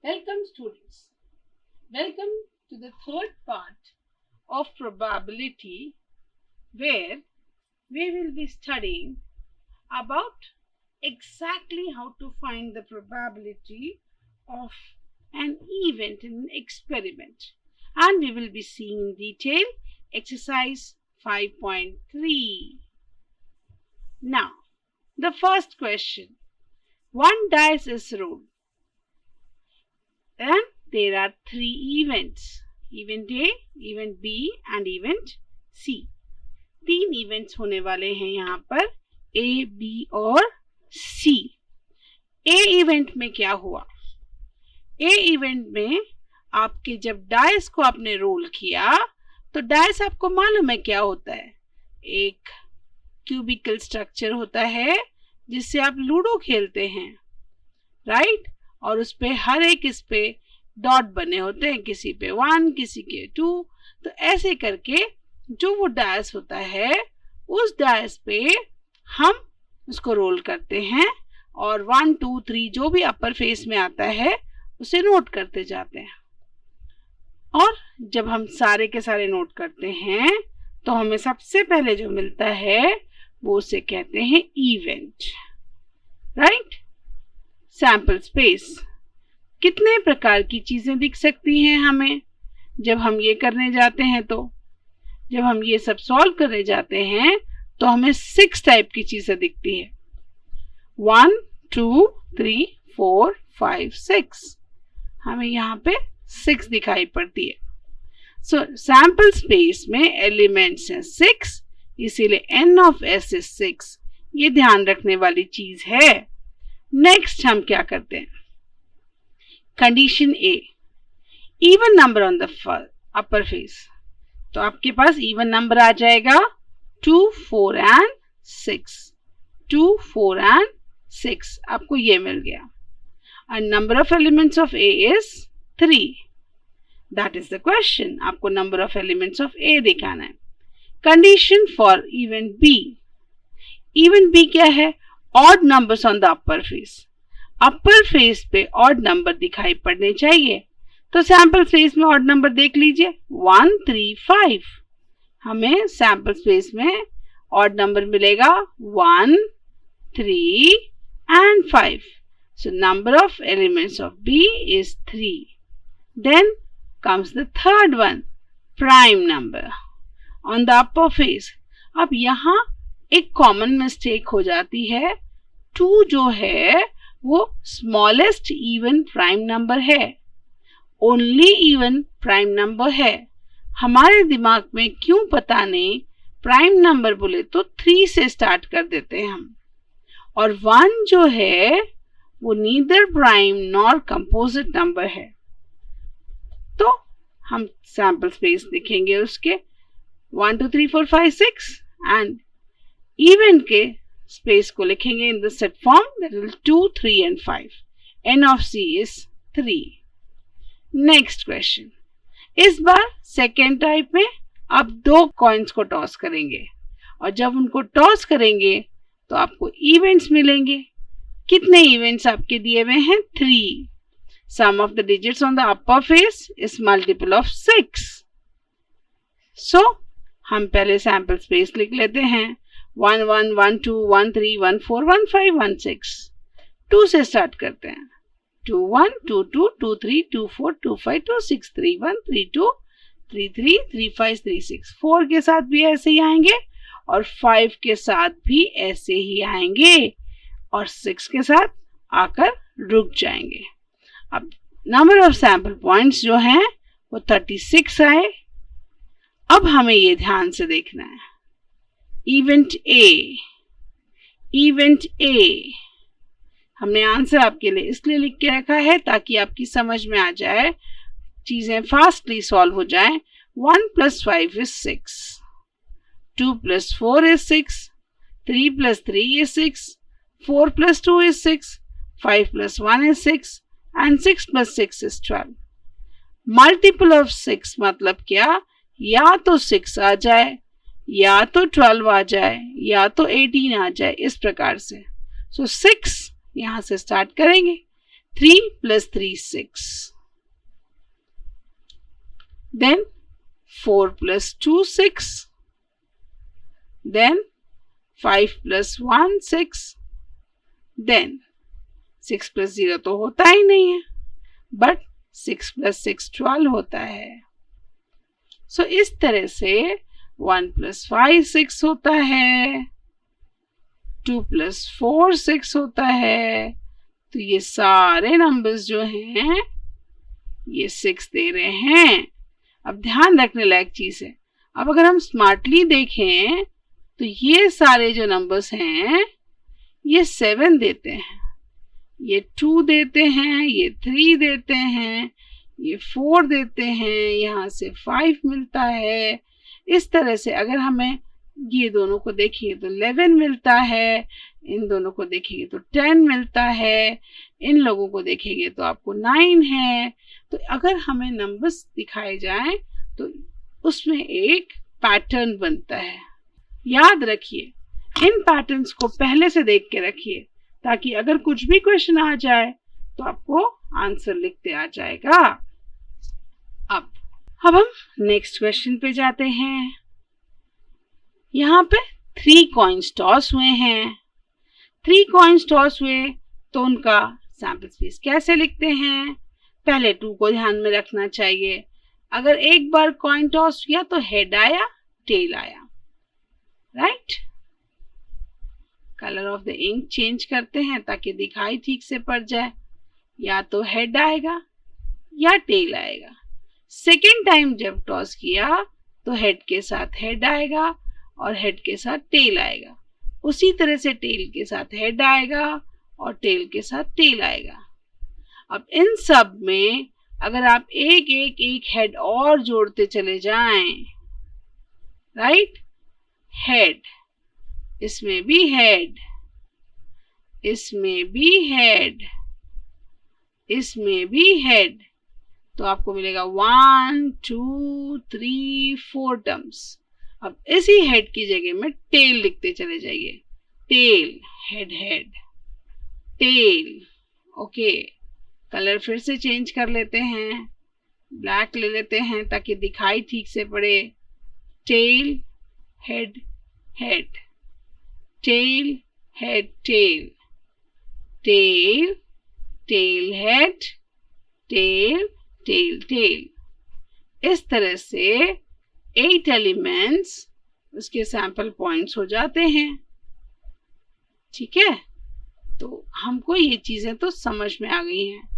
Welcome students. Welcome to the third part of probability where we will be studying about exactly how to find the probability of an event in an experiment, and we will be seeing in detail exercise 5.3. Now, the first question. One dice is rolled and there are three events, event A, event B and event C. तीन events होने वाले हैं यहाँ पर A, B और C. A event में क्या हुआ? A इवेंट में आपके जब डाइस को आपने रोल किया तो डाइस आपको मालूम है क्या होता है? एक क्यूबिकल स्ट्रक्चर होता है जिससे आप लूडो खेलते हैं, राइट? और उस पे हर एक इस पे डॉट बने होते हैं, किसी पे 1 किसी के 2. तो ऐसे करके जो वो डायस होता है उस डायस पे हम उसको रोल करते हैं और 1 2 3 जो भी अपर फेस में आता है उसे नोट करते जाते हैं. और जब हम सारे के सारे नोट करते हैं तो हमें सबसे पहले जो मिलता है वो उसे कहते हैं इवेंट, राइट? Sample space. कितने प्रकार की चीजें दिख सकती हैं हमें जब हम ये करने जाते हैं? तो जब हम ये सब सॉल्व करने जाते हैं तो हमें 6 टाइप की चीजें दिखती है. 1 2 3 4 5 6 हमें यहाँ पे 6 दिखाई पड़ती है. सो सैंपल स्पेस में एलिमेंट्स हैं 6, इसीलिए n ऑफ s इज 6. ये ध्यान रखने वाली चीज है. नेक्स्ट हम क्या करते हैं? Condition A, even number on the upper face. तो आपके पास इवन नंबर आ जाएगा 2 4 एंड 6. 2 4 एंड 6 आपको ये मिल गया. And number of elements of A is 3. That is the question. आपको number of elements of A दिखाना है. Condition for event B. Event B क्या है? Odd numbers on the upper face. Upper face पे ऑड नंबर दिखाई पड़ने चाहिए. तो सैंपल स्पेस में ऑड नंबर देख लीजिए 1 3 5. हमें सैंपल स्पेस में ऑड नंबर मिलेगा 1 3 and 5. So number of elements of B is 3. Then comes the third one, prime number on the upper face. अब यहाँ एक कॉमन मिस्टेक हो जाती है. 2 जो है वो स्मॉलेस्ट इवन प्राइम नंबर है, ओनली इवन प्राइम नंबर है. हमारे दिमाग में क्यों पता नहीं प्राइम नंबर बोले तो 3 से स्टार्ट कर देते हैं हम. और 1 जो है वो neither prime nor composite number है. तो हम सैंपल स्पेस लिखेंगे उसके 1 2 3 4 5 6 एंड इवेंट के स्पेस को लिखेंगे in the set form, that is 2 3 and 5. n of c is 3. Next question. इस बार सेकेंड टाइप में आप 2 कॉइन्स को टॉस करेंगे और जब उनको टॉस करेंगे तो आपको इवेंट्स मिलेंगे. कितने इवेंट्स आपके दिए हुए हैं? 3. Sum of the digits on the upper face is multiple of 6. So हम पहले सैंपल स्पेस लिख लेते हैं 1 1 1 2 1 3 1 4 1 5 1 6. 2 से स्टार्ट करते हैं 2 1 2 2 2 3 2 4 2 5 2 6 3 1 3 2 3 3 3 5 3 6. 4 के साथ भी ऐसे ही आएंगे और 5 के साथ भी ऐसे ही आएंगे और 6 के साथ आकर रुक जाएंगे. अब नंबर ऑफ सैंपल पॉइंट्स जो हैं वो 36 आए. अब हमें ये ध्यान से देखना है. Event A, event A. हमने आंसर आपके लिए इसलिए लिख के रखा है ताकि आपकी समझ में आ जाए, चीजें फास्टली सॉल्व हो जाएं. 1 + 5 is 6. 2 + 4 is 6. 3 + 3 is 6. 4 + 2 is 6. 5 + 1 is 6 and 6 + 6 is 12. Multiple of 6 मतलब क्या? या तो 6 आ जाए, या तो 12 आ जाए, या तो 18 आ जाए, इस प्रकार से. सो 6 यहाँ से स्टार्ट करेंगे. 3 plus 3 6. Then 4 plus 2 6. Then 5 plus 1 6. Then 6 plus 0 तो होता ही नहीं है, बट 6 plus 6 12 होता है. सो इस तरह से 1 plus 5 6 होता है, 2 plus 4 6 होता है. तो ये सारे नंबर्स जो हैं ये 6 दे रहे हैं. अब ध्यान रखने लायक चीज है, अब अगर हम स्मार्टली देखें तो ये सारे जो नंबर्स हैं ये 7 देते हैं, ये 2 देते हैं, ये 3 देते हैं, ये 4 देते हैं, यहाँ से 5 मिलता है. इस तरह से अगर हमें ये दोनों को देखेंगे तो 11 मिलता है, इन दोनों को देखेंगे तो 10 मिलता है, इन लोगों को देखेंगे तो आपको 9 है. तो अगर हमें नंबर्स दिखाए जाएं तो उसमें एक पैटर्न बनता है. याद रखिए, इन पैटर्न्स को पहले से देख के रखिए ताकि अगर कुछ भी क्वेश्चन आ जाए तो आपको आंसर लिखते आ जाएगा. अब हम नेक्स्ट क्वेश्चन पे जाते हैं. यहाँ पे 3 कॉइन्स टॉस हुए हैं. 3 कॉइन्स टॉस हुए तो उनका सैंपल स्पेस कैसे लिखते हैं? पहले 2 को ध्यान में रखना चाहिए. अगर एक बार कॉइन टॉस किया तो हेड आया, टेल आया, right. Colour of the ink change करते हैं ताकि दिखाई ठीक से पड़ जाए. या तो हेड आएगा या टेल आएगा. सेकेंड टाइम जब टॉस किया तो हेड के साथ हेड आएगा और हेड के साथ टेल आएगा. उसी तरह से टेल के साथ हेड आएगा और टेल के साथ टेल आएगा. अब इन सब में अगर आप एक एक एक हेड और जोड़ते चले जाएं, राइट, हेड, इसमें भी हेड, इसमें भी हेड, इसमें भी हेड, तो आपको मिलेगा 1 2 3 4 टर्म्स. अब इसी हेड की जगह में टेल लिखते चले जाइए. Tail, head, head, tail. Okay, colour फिर से चेंज कर लेते हैं, ब्लैक ले लेते हैं ताकि दिखाई ठीक से पड़े. Tail, head, head, tail, head, tail, tail, tail, head, tail, tail, tail. इस तरह से 8 एलिमेंट्स उसके सैंपल पॉइंट्स हो जाते हैं. ठीक है, तो हमको ये चीजें तो समझ में आ गई हैं.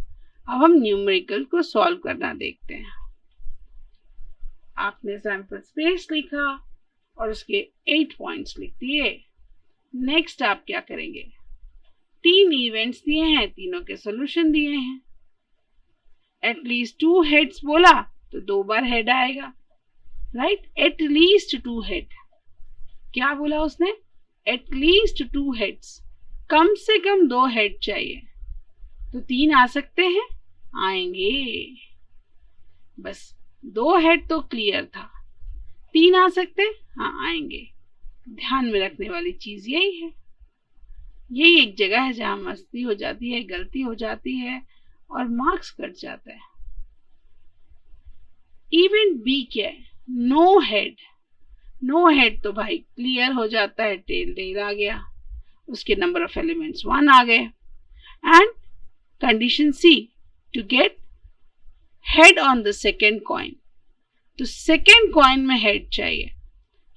अब हम न्यूमेरिकल को सॉल्व करना देखते हैं. आपने सैंपल स्पेस लिखा और उसके 8 पॉइंट्स लिख दिए. नेक्स्ट आप क्या करेंगे? 3 इवेंट्स दिए हैं, तीनों के सॉल्यूशन दिए हैं. एटलीस्ट 2 हेड्स बोला तो 2 बार हेड आएगा, राइट. एटलीस्ट 2 हेड, क्या बोला उसने? एटलीस्ट 2 हेड्स, कम से कम 2 हेड चाहिए. तो 3 आ सकते हैं, आएंगे. बस 2 हेड तो क्लियर था, 3 आ सकते हैं, हाँ आएंगे. ध्यान में रखने वाली चीज यही है. यही एक जगह है जहां मस्ती हो जाती है, गलती हो जाती है और मार्क्स कट जाता है. इवेंट बी क्या है? No head. नो हेड तो भाई क्लियर हो जाता है, टेल टेल आ गया, उसके नंबर ऑफ एलिमेंट्स 1 आ गए. And condition C, to get head on the second coin, तो सेकेंड कॉइन में हेड चाहिए.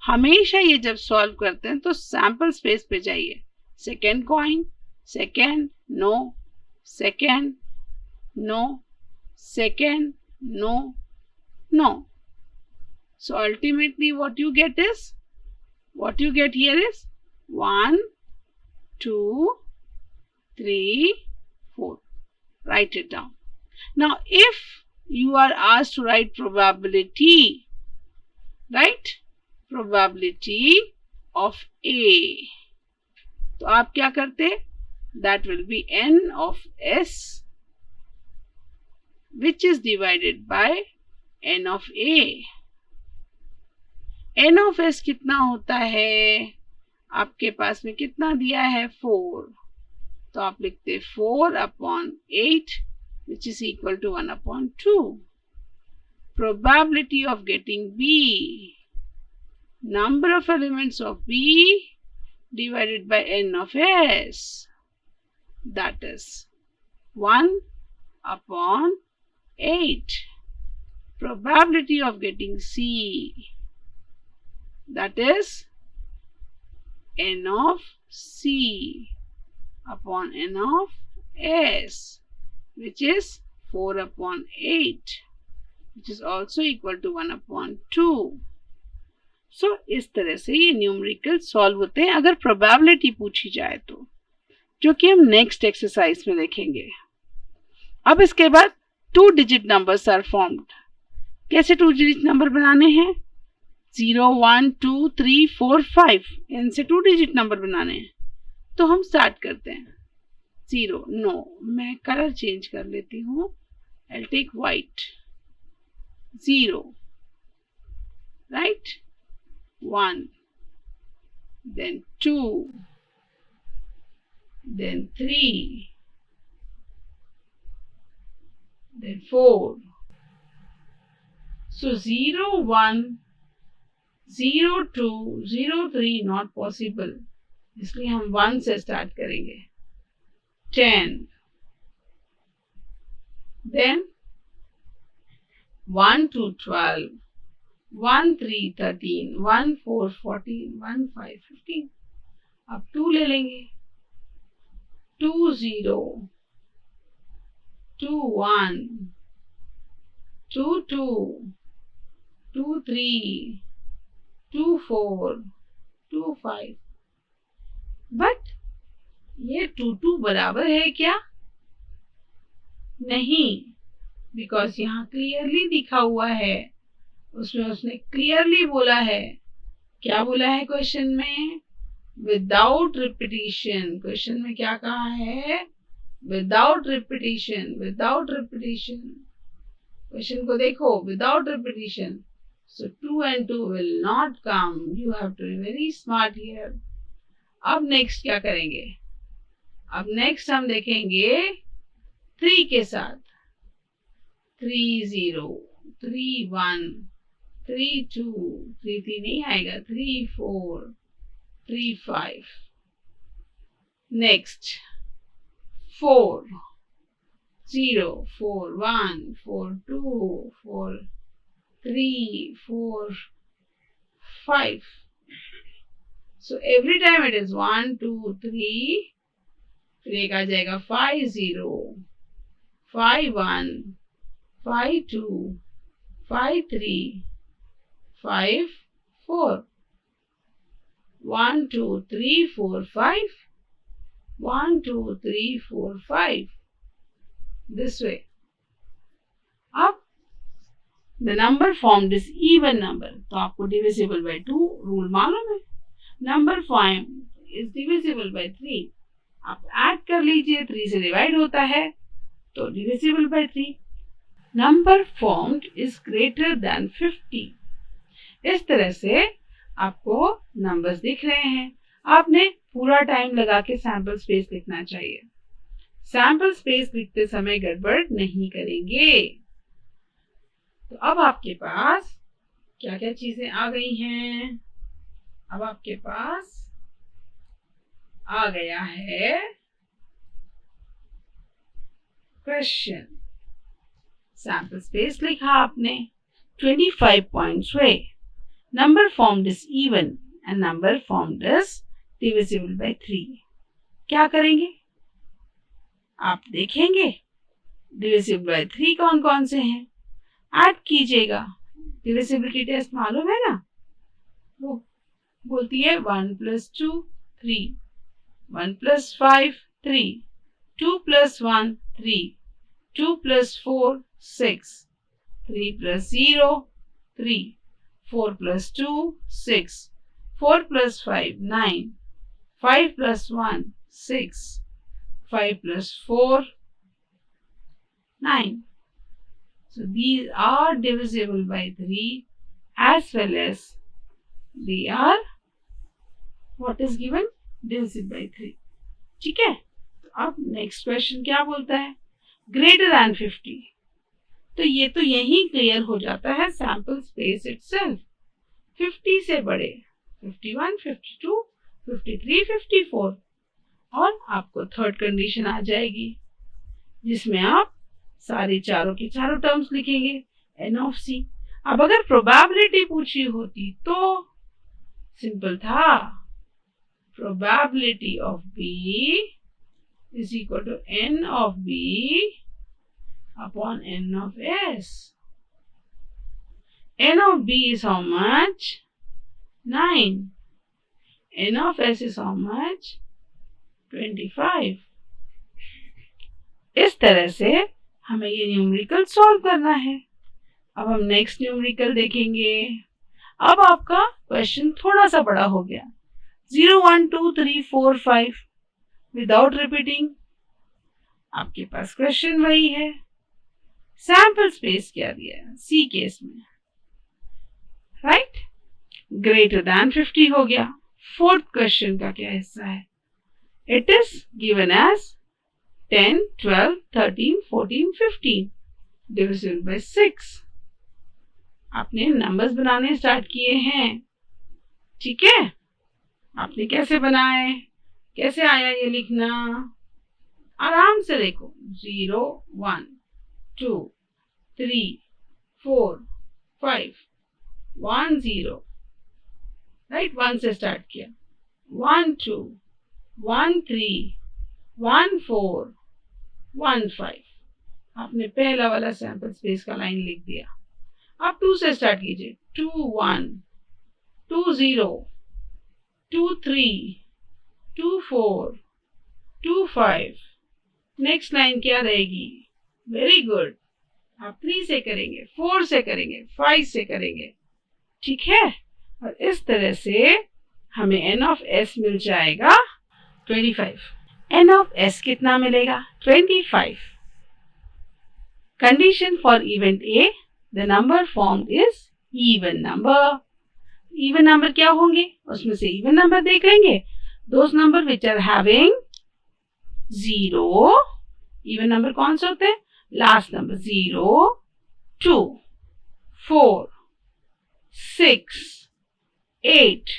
हमेशा ये जब सॉल्व करते हैं तो सैंपल स्पेस पे जाइए. Second coin, second, no, second, no, second, no, no. So ultimately what you get here is 1 2 3 4. Write it down. Now if you are asked to write probability, right, probability of A, तो आप क्या करते? That will be n of S which is divided by n of A. n of s कितना होता है? आपके पास में कितना दिया है? 4. तो तो आप लिखते 4/8 which is equal to 1/2. Probability of getting B, number of elements of B divided by n of S, that is 1/8. Probability of getting C, that is n of C upon n of S, which is 4/8, which is also equal to 1/2. So इस तरह से ये numerical solve होते हैं अगर probability पूछी जाए तो, जो कि हम नेक्स्ट एक्सरसाइज में देखेंगे. अब इसके बाद 2 डिजिट नंबर्स आर फॉर्म्ड. कैसे 2 डिजिट नंबर बनाने हैं? 0, 1, 2, 3, 4, 5 इनसे 2 डिजिट नंबर बनाने हैं. तो हम स्टार्ट करते हैं. 0, नो, मैं कलर चेंज कर लेती हूँ. I'll take white. 0, right? 1, then 2, then 3, then 4. So 0, 1, 0, 2, 0, 3 not possible. इसलिए हम 1 से स्टार्ट करेंगे. 10, then 1, 2, 12, 1, 3, 13, 1, 4, 14, 1, 5, 15. अब 2 ले लेंगे. 2, 0, 2, 1, 2, 2, 2, 3, 2, 4, 2, 5. बट ये 2, 2 बराबर है क्या? नहीं, बिकॉज यहाँ क्लियरली दिखा हुआ है. उसमें उसने क्लियरली बोला है. क्या बोला है क्वेश्चन में? Without repetition. क्वेश्चन में क्या कहा है? Without repetition. Without repetition. Question को देखो, without repetition. So 2 and 2 will not come. You have to be very smart here. अब नेक्स्ट क्या करेंगे? अब नेक्स्ट हम देखेंगे 3 के साथ. 3, 0, 3, 1, 3, 2, 3, 3 नहीं आएगा. 3, 4, 3, 5. Next 4, 0, 4, 1, 4, 2, 4, 3, 4, 5. So every time it is 1, 2, 3. फिर एक आ जाएगा 5, 0, 5, 1, 5, 2, 5, 3, 5, 4. 1, 2, 3, 4, 5. 1, 2, 3, 4, 5. This way. अब the number formed is even number. तो आपको divisible by 2 रूल मालूम है. Number formed is divisible by 3. आप ऐड कर लीजिए. 3 से डिवाइड होता है तो divisible by 3. Number formed is greater than 50. इस तरह से आपको नंबर्स दिख रहे हैं. आपने पूरा टाइम लगा के सैंपल स्पेस लिखना चाहिए. सैंपल स्पेस लिखते समय गड़बड़ नहीं करेंगे. तो अब आपके पास क्या क्या चीजें आ गई हैं? अब आपके पास आ गया है क्वेश्चन. सैंपल स्पेस लिखा आपने. 25 पॉइंट्स हुए. Number formed is even and number formed is divisible by 3. क्या करेंगे? आप देखेंगे डिविजिबल बाय 3 कौन कौन से हैं. ऐड कीजिएगा. डिविजिबिलिटी टेस्ट मालूम है ना? वो बोलती है 1 + 2 3, 1 + 5 3, 2 + 1 3, 2 + 4 6, 3 + 0 3, 4 + 2 6, 4 + 5 9, 5 + 1 6, 5 + 4 9. So these are divisible by 3 as well as they are what is given divisible by 3. ठीक है. तो अब नेक्स्ट क्वेश्चन क्या बोलता है, ग्रेटर दैन 50। तो ये तो यही क्लियर हो जाता है सैंपल स्पेस इटसेल्फ। 50 से बड़े 51, 52, 53, 54 और आपको थर्ड कंडीशन आ जाएगी जिसमें आप सारी चारों की चारों टर्म्स लिखेंगे n ऑफ c। अब अगर प्रोबेबिलिटी पूछी होती तो सिंपल था, probability of b is equal to n of b upon n of s. n of b is how much? 9. n of s is how much? 25. इस तरह से हमें ये न्यूमेरिकल सॉल्व करना है। अब हम नेक्स्ट न्यूमेरिकल देखेंगे। अब आपका क्वेश्चन थोड़ा सा बड़ा हो गया, 0, 1, 2, 3, 4, 5 विदाउट रिपीटिंग। आपके पास क्वेश्चन वही है, सैंपल स्पेस क्या दिया है सी केस में, राइट? ग्रेटर दैन 50 हो गया। फोर्थ क्वेश्चन का क्या हिस्सा है, it is given as 10, 12, 13, 14, 15 divisible by 6। आपने नंबर्स बनाने स्टार्ट किए हैं, ठीक है? आपने कैसे बनाए, कैसे आया ये लिखना, आराम से देखो। 0, 1, 2, 3, 4, 5, 1, 0, राइट? 1 से स्टार्ट किया, 1, 2, 1, 3, 1, 4, 1, 5। आपने पहला वाला सैंपल स्पेस का लाइन लिख दिया। अब 2 से स्टार्ट कीजिए, 2, 1, 2, 0, 2, 3, 2, 4, 2, 5। नेक्स्ट लाइन क्या रहेगी, वेरी गुड, आप 3 से करेंगे, 4 से करेंगे, 5 से करेंगे, ठीक है? और इस तरह से हमें n ऑफ s मिल जाएगा 25। n ऑफ s कितना मिलेगा, 25। Condition for event a, the number formed is even number. Even number क्या होंगे, उसमें से इवन नंबर देख लेंगे, those number which are having 0। Even number कौन से होते हैं, लास्ट नंबर 0, 2, 4, 6, 8।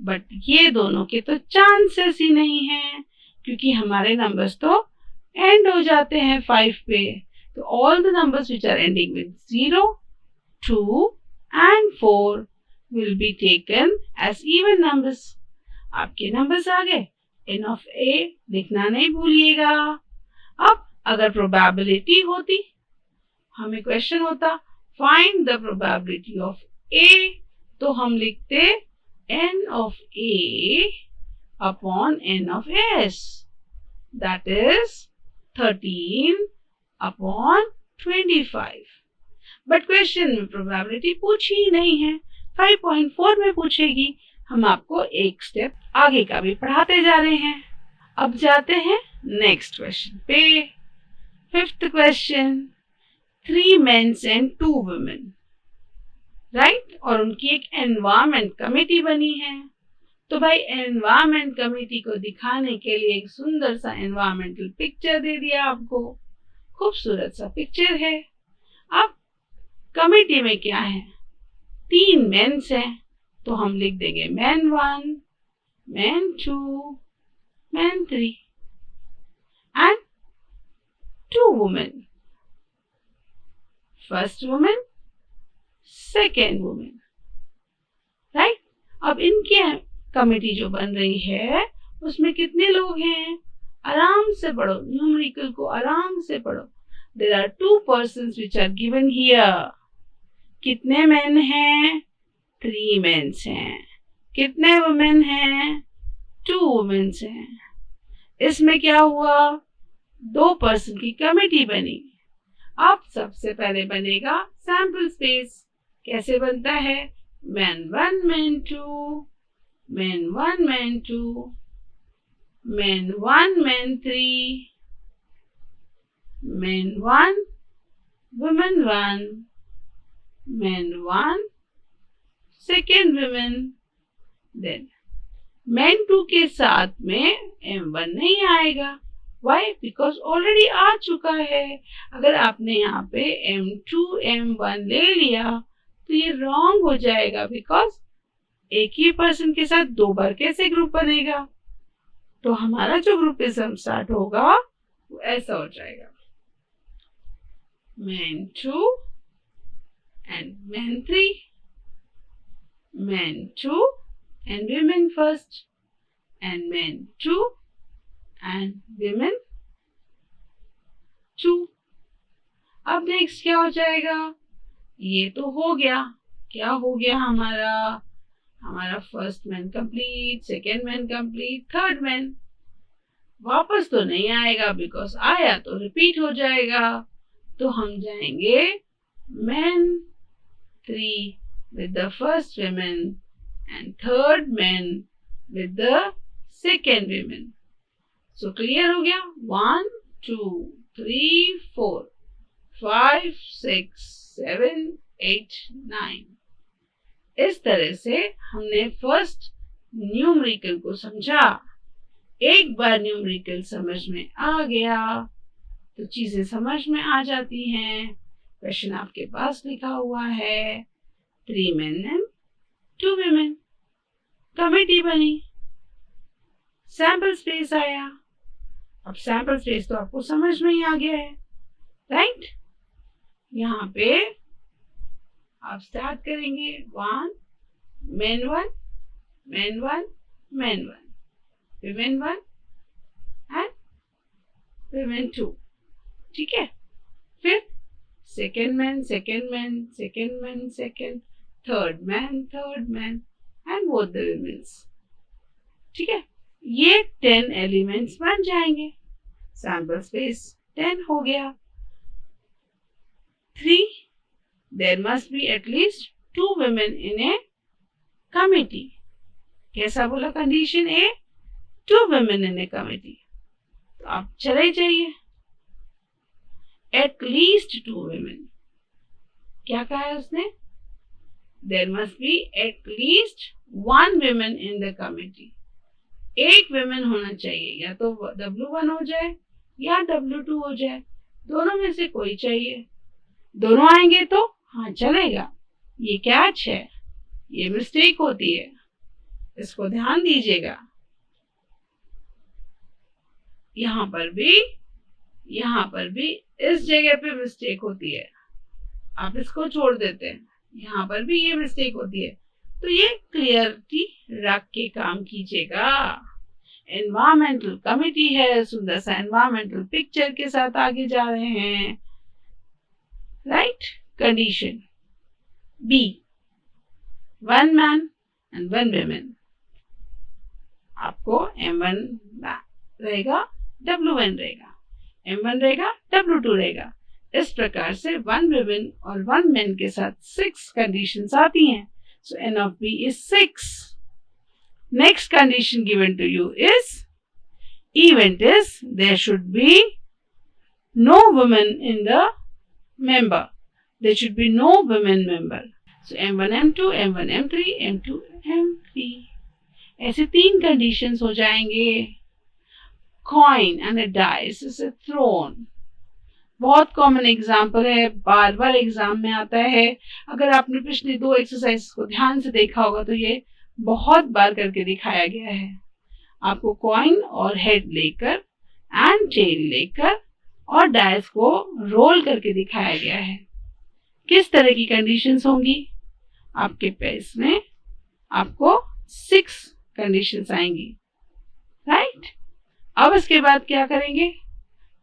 बट ये दोनों के तो चांसेस ही नहीं है क्योंकि हमारे नंबर्स तो एंड हो जाते हैं 5 पे। तो all the numbers which are ending with 0, 2 and 4 will be taken as even numbers। आपके नंबर्स आ गए, n of a लिखना नहीं भूलिएगा। अब अगर प्रोबेबिलिटी होती, हमें क्वेश्चन होता find the probability of a, तो हम लिखते n of a upon n of s, that is 13 upon 25। But question में प्रोबेबिलिटी पूछी ही नहीं है, 5.4 में पूछेगी। हम आपको एक स्टेप आगे का भी पढ़ाते जा रहे हैं। अब जाते हैं नेक्स्ट क्वेश्चन पे। Fifth question, 3 men and 2 women, right? और उनकी एक एनवायरमेंट कमेटी बनी है। तो भाई एनवायरमेंट कमेटी को दिखाने के लिए एक सुंदर सा एनवायरमेंटल पिक्चर दे दिया आपको, खूबसूरत सा पिक्चर है। अब कमेटी में क्या है, 3 मेंस हैं, तो हम लिख देंगे man 1, man 2, man 3 and 2 women. First women, second women, right? अब इनकी कमेटी जो बन रही है उसमें कितने लोग हैं, आराम से पढ़ो, न्यूमेरिकल को आराम से पढ़ो। There are 2 persons which are given here। कितने मेन हैं, 3 मेंस हैं। कितने वुमेन हैं, 2 वुमेन्स हैं। इसमें क्या हुआ, 2 पर्सन की कमेटी बनी। अब सबसे पहले बनेगा सैंपल स्पेस। कैसे बनता है, man 1, man 2, man 1, man 2, man 1, man 3, man 1, women 1, man 1, second women. Then man 2 के साथ में M1 नहीं आएगा, वाई? बिकॉज ऑलरेडी आ चुका है। अगर आपने यहाँ पे M2 M1 ले लिया तो ये रॉन्ग हो जाएगा, बिकॉज एक ही पर्सन के साथ 2 बार कैसे ग्रुप बनेगा? तो हमारा जो ग्रुपिज्म स्टार्ट होगा वो ऐसा हो जाएगा, men 2 and men 3, men 2 and women first, and men 2 and women 2. अब नेक्स्ट क्या हो जाएगा? ये तो हो गया। क्या हो गया हमारा? हमारा first man complete, second man complete, third man वापस तो नहीं आएगा, बिकॉज आया तो रिपीट हो जाएगा। तो हम जाएंगे man 3 with the first woman and third man with the second woman. So clear हो गया? 1 2 3 4 5 6 7 8 9। इस तरह से हमने फर्स्ट न्यूमेरिकल को समझा। एक बार न्यूमेरिकल समझ में आ गया तो चीजें समझ में आ जाती हैं। क्वेश्चन आपके पास लिखा हुआ है, 3 men and 2 women, कमेटी बनी, सैंपल स्पेस आया। अब सैंपल स्पेस तो आपको समझ में ही आ गया है, राइट? यहाँ पे आप स्टार्ट करेंगे 1 men 1 men 1 men 1, women 1 and women 2, ठीक है? फिर second man second man second man second, third man and both the womens, ठीक है? ये 10 एलिमेंट्स बन जाएंगे। सैंपल स्पेस 10 हो गया। 3, there must be at least 2 women in a committee. कैसा बोला condition A? 2 women in a committee. तो आप चले जाइए, at least 2 women. क्या कहा है उसने? There must be at least 1 woman in the committee. एक women होना चाहिए, या तो W1 हो जाए या W2 हो जाए, दोनों में से कोई चाहिए। दोनों आएंगे तो हाँ चलेगा। ये कैच है, ये मिस्टेक होती है, इसको ध्यान दीजिएगा। यहाँ पर भी इस जगह पे मिस्टेक होती है, आप इसको छोड़ देते हैं। यहाँ पर भी ये मिस्टेक होती है, तो ये क्लियरिटी रख के काम कीजिएगा। एनवायरमेंटल कमिटी है, सुंदर सा एनवायरमेंटल पिक्चर के साथ आगे जा रहे हैं, right? Condition B, 1 man and 1 woman। आपको M1 रहेगा, W1 रहेगा, M1 रहेगा, W2 रहेगा। इस प्रकार से 1 woman और 1 man के साथ 6 कंडीशंस आती हैं। So N of B is 6. Next condition given to you is, event is there should be no woman in the member. There should be no women member. So M1 M2 M1 M3 M2 M3, ऐसे 3 conditions हो जाएंगे। Coin and a dice is a thrown. बहुत common example है, बार बार exam में आता है। अगर आपने पिछले 2 एक्सरसाइज को ध्यान से देखा होगा तो ये बहुत बार करके दिखाया गया है। आपको कॉइन और हेड लेकर एंड टेल लेकर और डाइस को रोल करके दिखाया गया है। किस तरह की कंडीशंस होंगी? आपके पेज में आपको 6 कंडीशंस आएंगी, राइट? अब इसके बाद क्या करेंगे?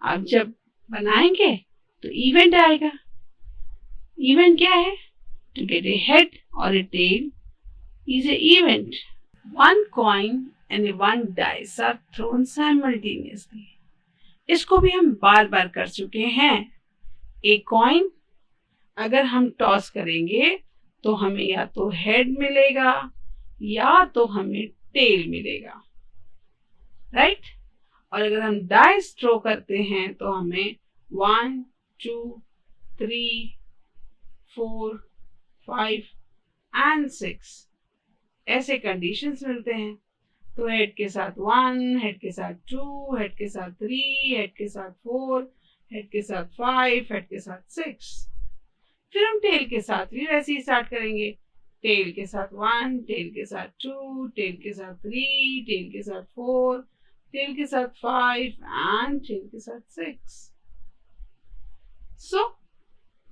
आप जब बनाएंगे तो इवेंट आएगा। इवेंट क्या है? टू गेट ए हेड और ए tell is an event. 1 coin and 1 dice are thrown simultaneously. इसको भी हम बार बार कर चुके हैं। एक कॉइन अगर हम टॉस करेंगे तो हमें या तो हेड मिलेगा या तो हमें टेल मिलेगा, राइट? और अगर हम डाइस थ्रो करते हैं तो हमें 1 2 3 4 5 and 6 ऐसे कंडीशंस मिलते हैं। तो हेड के साथ 1, हेड के साथ 2, हेड के साथ 3, हेड के साथ 4, हेड के साथ 5, हेड के साथ 6। फिर हम टेल के साथ भी वैसे ही स्टार्ट करेंगे। टेल के साथ 1, टेल के साथ 2, टेल के साथ 3, टेल के साथ 4, टेल के साथ 5 एंड टेल के साथ 6। सो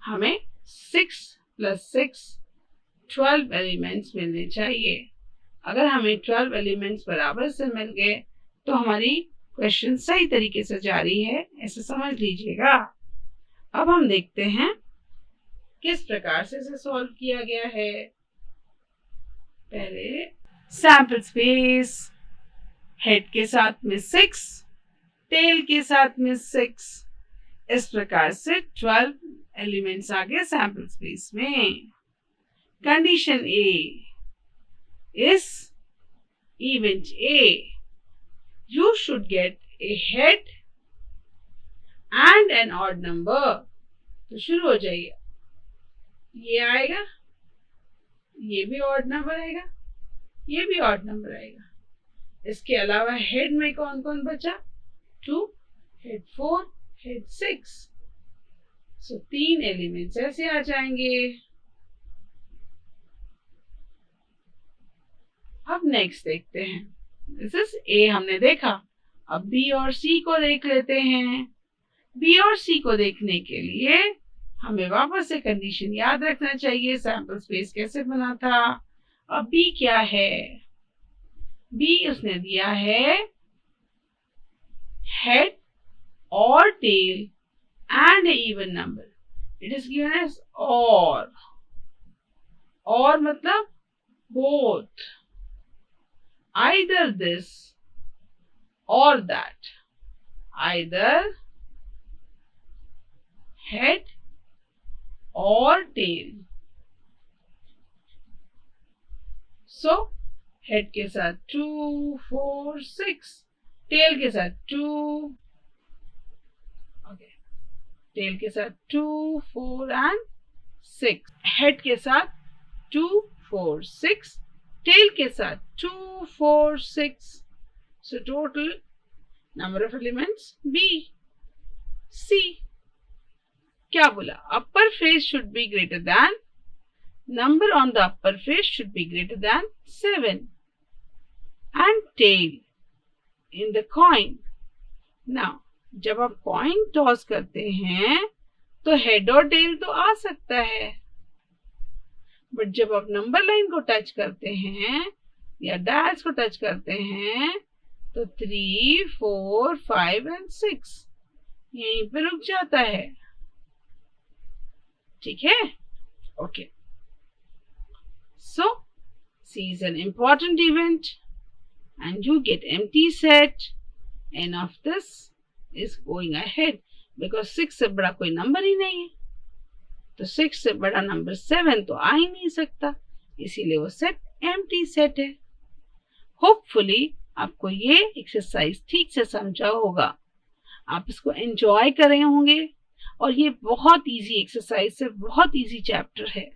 हमें 6 + 6 12 एलिमेंट्स मिलने चाहिए। अगर हमें 12 एलिमेंट्स बराबर से मिल गए तो हमारी क्वेश्चन सही तरीके से जा रही है, ऐसे समझ लीजिएगा। अब हम देखते हैं किस प्रकार से इसे सॉल्व किया गया है। पहले सैंपल स्पेस, हेड के साथ में 6, टेल के साथ में 6, इस प्रकार से 12 एलिमेंट्स आ गए सैंपल स्पेस में। Condition A is event A, you should get a head and an odd number। तो शुरू हो जाइए। ये आएगा, ये भी ऑड नंबर आएगा, ये भी ऑड नंबर आएगा। इसके अलावा हेड में कौन कौन बचा? 2, हेड 4, हेड 6। सो 3 एलिमेंट्स ऐसे आ जाएंगे। अब नेक्स्ट देखते हैं। दिस इज ए हमने देखा। अब बी और सी को देख लेते हैं। बी और सी को देखने के लिए हमें वापस से कंडीशन याद रखना चाहिए। सैंपल स्पेस कैसे बना था? अब बी क्या है? बी उसने दिया है हेड और tail and even number. It is given as और मतलब both, either this or that, either head or tail। So head के साथ 2, 4, 6, tail के साथ 2, okay, tail के साथ 2, 4 and 6, head के साथ 2, 4, 6, टेल के साथ 2, 4, 6। So total number of elements B. C क्या बोला? Upper face should be greater than, number on the upper face should be greater than 7 and tail in the coin. Now जब आप coin toss करते हैं तो head और tell तो आ सकता है, बट जब आप नंबर लाइन को टच करते हैं या डैश को टच करते हैं तो 3, 4, 5 एंड 6 यहीं पे रुक जाता है। ठीक है? Okay. So C is an important event and you get empty set. N of this is going ahead because 6 से बड़ा कोई नंबर ही नहीं है, तो 6 से बड़ा नंबर 7 तो आ ही नहीं सकता, इसीलिए वो सेट एम्प्टी सेट है। होपफुली आपको ये एक्सरसाइज ठीक से समझा होगा, आप इसको एंजॉय कर रहे होंगे और ये बहुत इजी एक्सरसाइज है, बहुत इजी चैप्टर है।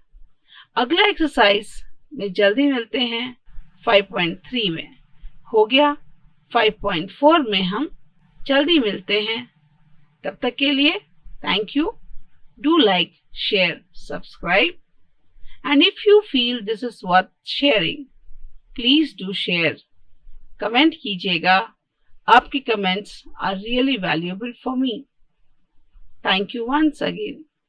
अगला एक्सरसाइज में जल्दी मिलते हैं 5.3 में। हो गया 5.4 में हम जल्दी मिलते हैं। तब तक के लिए thank you. Do like, share, subscribe, and if you feel this is worth sharing, please do share. Comment कीजिएगा, आपके comments are really valuable for me. Thank you once again.